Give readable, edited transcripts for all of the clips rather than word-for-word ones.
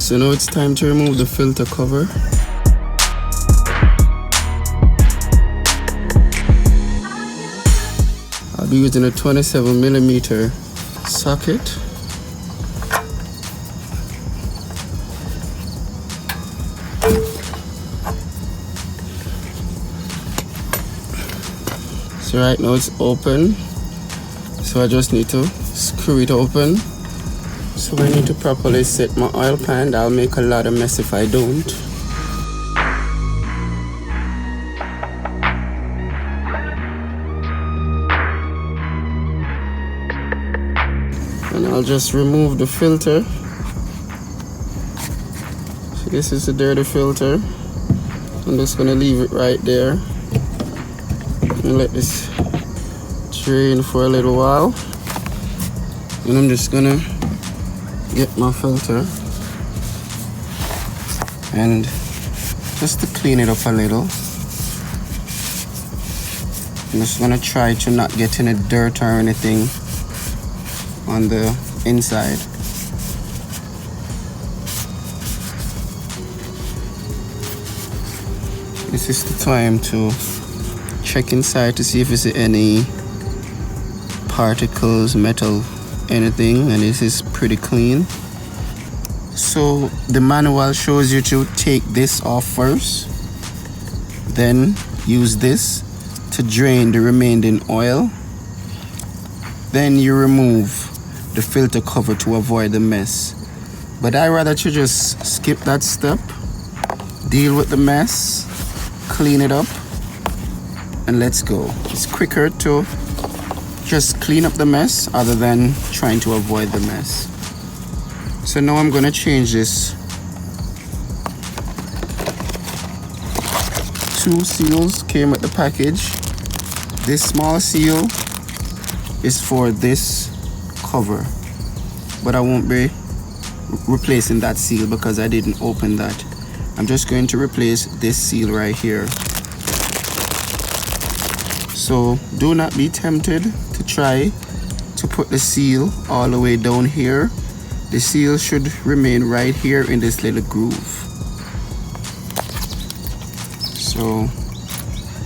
So now it's time to remove the filter cover. I'll be using a 27mm socket. So right now it's open, so I just need to screw it open. So I need to properly set my oil pan. I'll make a lot of mess if I don't. And I'll just remove the filter. So this is the dirty filter. I'm just gonna leave it right there and let this drain for a little while. And I'm just gonna get my filter and just to clean it up a little. I'm just gonna try to not get any dirt or anything on the inside. This is the time to check inside to see if there's any particles, metal, anything, and this is pretty clean. So the manual shows you to take this off first, then use this to drain the remaining oil, then you remove the filter cover to avoid the mess. But I rather to just skip that step, deal with the mess, clean it up, and let's go. It's quicker to just clean up the mess other than trying to avoid the mess. So now I'm gonna change this. 2 seals came with the package. This small seal is for this cover, but I won't be replacing that seal because I didn't open that. I'm just going to replace this seal right here. So do not be tempted to try to put the seal all the way down here. The seal should remain right here in this little groove. So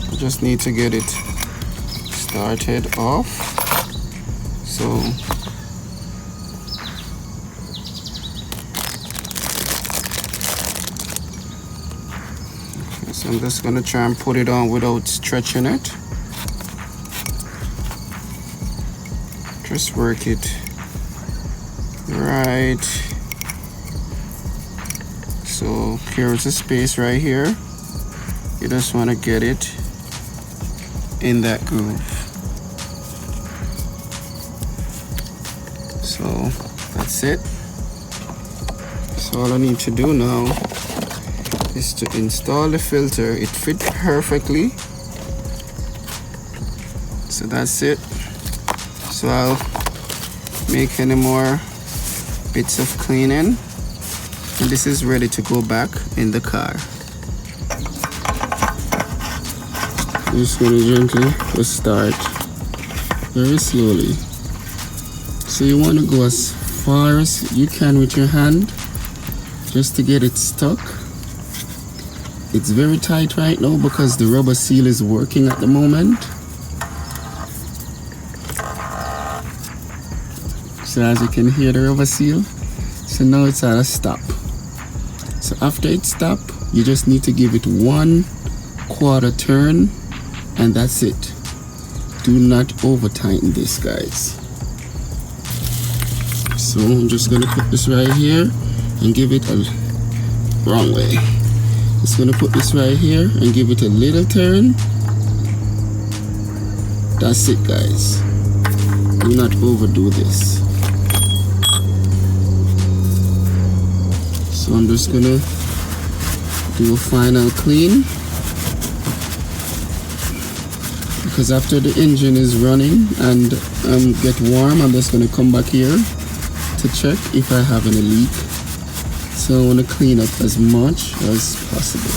I just need to get it started off. So I'm just gonna try and put it on without stretching it. Just work it right. So here's the space right here. You just want to get it in that groove. So that's it. So all I need to do now is to install the filter. It fit perfectly. So that's it. So I'll make any more bits of cleaning, and this is ready to go back in the car. Just gonna gently just start very slowly. So you want to go as far as you can with your hand just to get it stuck. It's very tight right now because the rubber seal is working at the moment. So as you can hear the rubber seal, so now it's at a stop. So after it stops, you just need to give it 1/4 turn, and that's it. Do not over tighten this, guys. So I'm just gonna put this right here and give it a wrong way. Just gonna put this right here and give it a little turn. That's it, guys. Do not overdo this. So I'm just gonna do a final clean, because after the engine is running and get warm, I'm just gonna come back here to check if I have any leak. So I want to clean up as much as possible.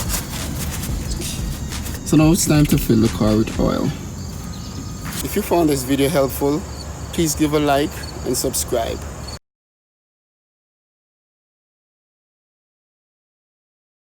So now it's time to fill the car with oil. If you found this video helpful, please give a like and subscribe.